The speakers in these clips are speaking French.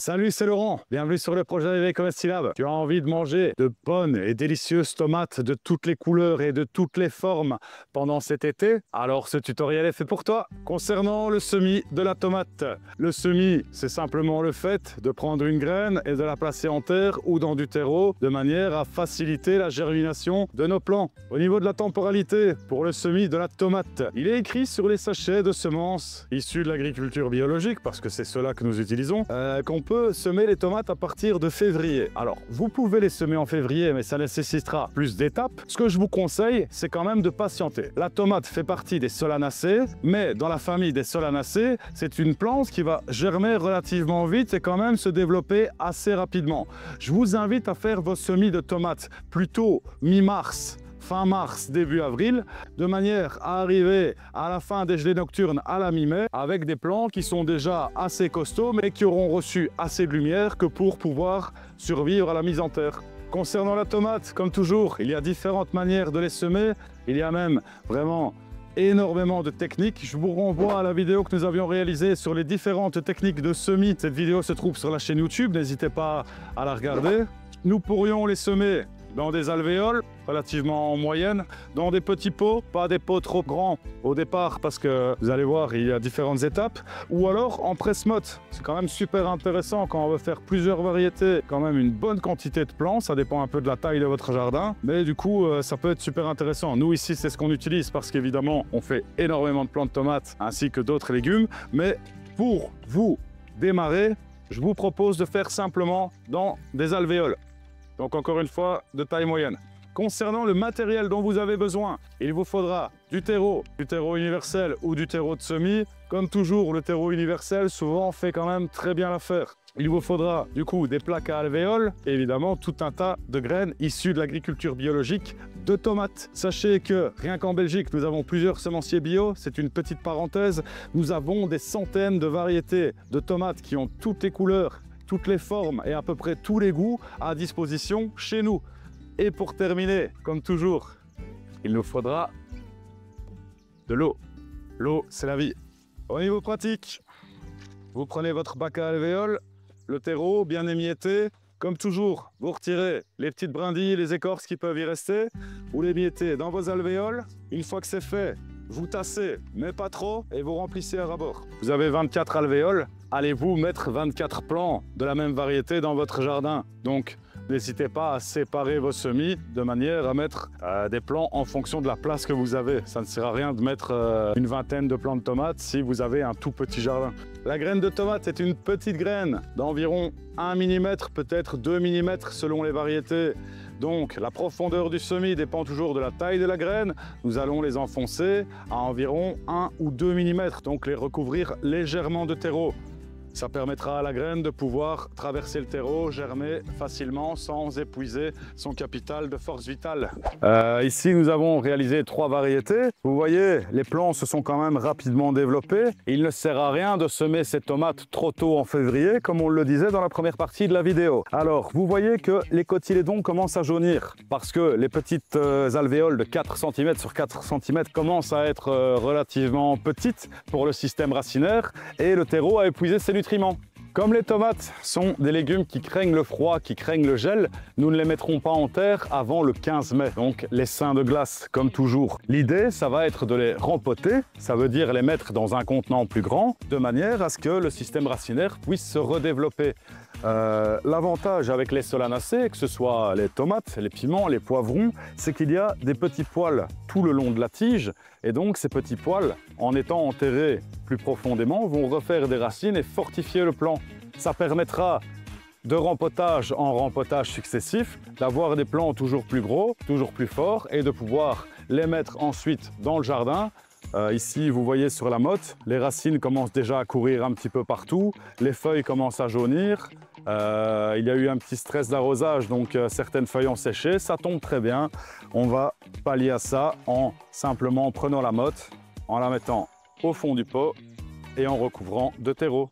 Salut, c'est Laurent. Bienvenue sur le projet AVV Comestilab. Tu as envie de manger de bonnes et délicieuses tomates de toutes les couleurs et de toutes les formes pendant cet été? Alors ce tutoriel est fait pour toi. Concernant le semis de la tomate, le semis, c'est simplement le fait de prendre une graine et de la placer en terre ou dans du terreau de manière à faciliter la germination de nos plants. Au niveau de la temporalité, pour le semis de la tomate, il est écrit sur les sachets de semences issues de l'agriculture biologique, parce que c'est cela que nous utilisons, qu'on peut semer les tomates à partir de février. Alors, vous pouvez les semer en février, mais ça nécessitera plus d'étapes. Ce que je vous conseille, c'est quand même de patienter. La tomate fait partie des solanacées, mais dans la famille des solanacées, c'est une plante qui va germer relativement vite et quand même se développer assez rapidement. Je vous invite à faire vos semis de tomates plutôt mi-mars, fin mars, début avril, de manière à arriver à la fin des gelées nocturnes à la mi-mai avec des plants qui sont déjà assez costauds mais qui auront reçu assez de lumière que pour pouvoir survivre à la mise en terre. Concernant la tomate, comme toujours, il y a différentes manières de les semer. Il y a même vraiment énormément de techniques. Je vous renvoie à la vidéo que nous avions réalisée sur les différentes techniques de semis. Cette vidéo se trouve sur la chaîne YouTube, n'hésitez pas à la regarder. Nous pourrions les semer dans des alvéoles relativement moyennes, dans des petits pots, pas des pots trop grands au départ parce que vous allez voir il y a différentes étapes, ou alors en presse-motte. C'est quand même super intéressant quand on veut faire plusieurs variétés, quand même une bonne quantité de plants, ça dépend un peu de la taille de votre jardin, mais du coup ça peut être super intéressant. Nous ici c'est ce qu'on utilise parce qu'évidemment on fait énormément de plants de tomates ainsi que d'autres légumes, mais pour vous démarrer, je vous propose de faire simplement dans des alvéoles. Donc encore une fois, de taille moyenne. Concernant le matériel dont vous avez besoin, il vous faudra du terreau universel ou du terreau de semis. Comme toujours, le terreau universel souvent fait quand même très bien l'affaire. Il vous faudra du coup des plaques à alvéoles et évidemment tout un tas de graines issues de l'agriculture biologique de tomates. Sachez que rien qu'en Belgique, nous avons plusieurs semenciers bio. C'est une petite parenthèse. Nous avons des centaines de variétés de tomates qui ont toutes les couleurs, toutes les formes et à peu près tous les goûts à disposition chez nous. Et pour terminer, comme toujours, il nous faudra de l'eau. L'eau, c'est la vie. Au niveau pratique, vous prenez votre bac à alvéoles, le terreau bien émietté. Comme toujours, vous retirez les petites brindilles, les écorces qui peuvent y rester. Vous les miettez dans vos alvéoles. Une fois que c'est fait, vous tassez, mais pas trop, et vous remplissez à ras-bord. Vous avez 24 alvéoles. Allez-vous mettre 24 plants de la même variété dans votre jardin? Donc, n'hésitez pas à séparer vos semis de manière à mettre des plants en fonction de la place que vous avez. Ça ne sert à rien de mettre une vingtaine de plants de tomates si vous avez un tout petit jardin. La graine de tomate est une petite graine d'environ 1 mm, peut-être 2 mm selon les variétés. Donc la profondeur du semis dépend toujours de la taille de la graine. Nous allons les enfoncer à environ 1 ou 2 mm, donc les recouvrir légèrement de terreau. Ça permettra à la graine de pouvoir traverser le terreau, germer facilement sans épuiser son capital de force vitale. Ici, nous avons réalisé 3 variétés. Vous voyez, les plants se sont quand même rapidement développés. Il ne sert à rien de semer ces tomates trop tôt en février, comme on le disait dans la première partie de la vidéo. Alors, vous voyez que les cotylédons commencent à jaunir parce que les petites alvéoles de 4 cm sur 4 cm commencent à être relativement petites pour le système racinaire et le terreau a épuisé ses nutriments. Comme les tomates sont des légumes qui craignent le froid, qui craignent le gel, nous ne les mettrons pas en terre avant le 15 mai, donc les seins de glace comme toujours. L'idée, ça va être de les rempoter, ça veut dire les mettre dans un contenant plus grand, de manière à ce que le système racinaire puisse se redévelopper. L'avantage avec les solanacées, que ce soit les tomates, les piments, les poivrons, c'est qu'il y a des petits poils tout le long de la tige et donc ces petits poils, en étant enterrés plus profondément, vont refaire des racines et fortifier le plant. Ça permettra de rempotage en rempotage successif, d'avoir des plants toujours plus gros, toujours plus forts et de pouvoir les mettre ensuite dans le jardin. Ici, vous voyez sur la motte, les racines commencent déjà à courir un petit peu partout, les feuilles commencent à jaunir. Il y a eu un petit stress d'arrosage, donc certaines feuilles ont séché, ça tombe très bien. On va pallier à ça en simplement prenant la motte, en la mettant au fond du pot et en recouvrant de terreau.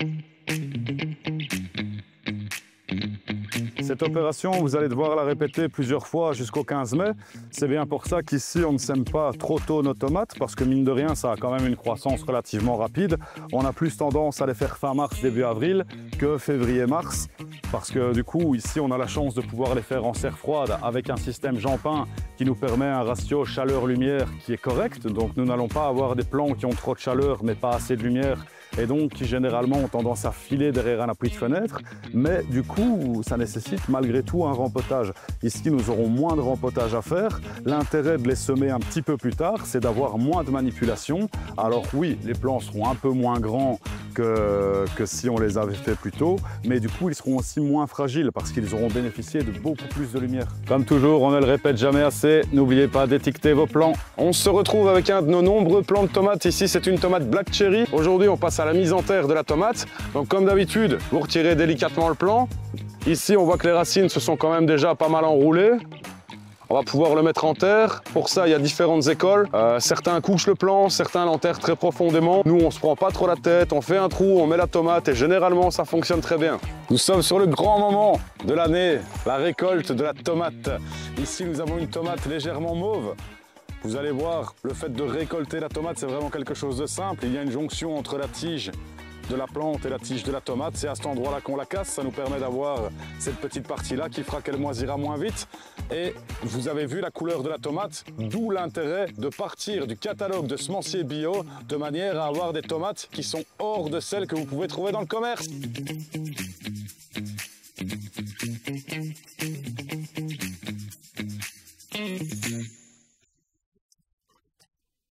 Cette opération, vous allez devoir la répéter plusieurs fois jusqu'au 15 mai. C'est bien pour ça qu'ici, on ne sème pas trop tôt nos tomates, parce que mine de rien, ça a quand même une croissance relativement rapide. On a plus tendance à les faire fin mars, début avril, que février-mars, parce que du coup ici on a la chance de pouvoir les faire en serre froide avec un système Jampin qui nous permet un ratio chaleur-lumière qui est correct. Donc nous n'allons pas avoir des plants qui ont trop de chaleur mais pas assez de lumière et donc qui généralement ont tendance à filer derrière un appui de fenêtre, mais du coup ça nécessite malgré tout un rempotage. Ici nous aurons moins de rempotage à faire. L'intérêt de les semer un petit peu plus tard, c'est d'avoir moins de manipulation. Alors oui, les plants seront un peu moins grands que si on les avait fait plus tôt, mais du coup ils seront aussi moins fragiles parce qu'ils auront bénéficié de beaucoup plus de lumière. Comme toujours, on ne le répète jamais assez, n'oubliez pas d'étiqueter vos plants. On se retrouve avec un de nos nombreux plants de tomates. Ici c'est une tomate Black Cherry. Aujourd'hui on passe à la mise en terre de la tomate. Donc comme d'habitude, vous retirez délicatement le plant. Ici on voit que les racines se sont quand même déjà pas mal enroulées. On va pouvoir le mettre en terre. Pour ça, il y a différentes écoles. Certains couchent le plant, certains l'enterrent très profondément. Nous, on se prend pas trop la tête, on fait un trou, on met la tomate et généralement, ça fonctionne très bien. Nous sommes sur le grand moment de l'année, la récolte de la tomate. Ici, nous avons une tomate légèrement mauve. Vous allez voir, le fait de récolter la tomate, c'est vraiment quelque chose de simple. Il y a une jonction entre la tige de la plante et la tige de la tomate. C'est à cet endroit-là qu'on la casse. Ça nous permet d'avoir cette petite partie-là qui fera qu'elle moisira moins vite. Et vous avez vu la couleur de la tomate, d'où l'intérêt de partir du catalogue de semenciers bio de manière à avoir des tomates qui sont hors de celles que vous pouvez trouver dans le commerce.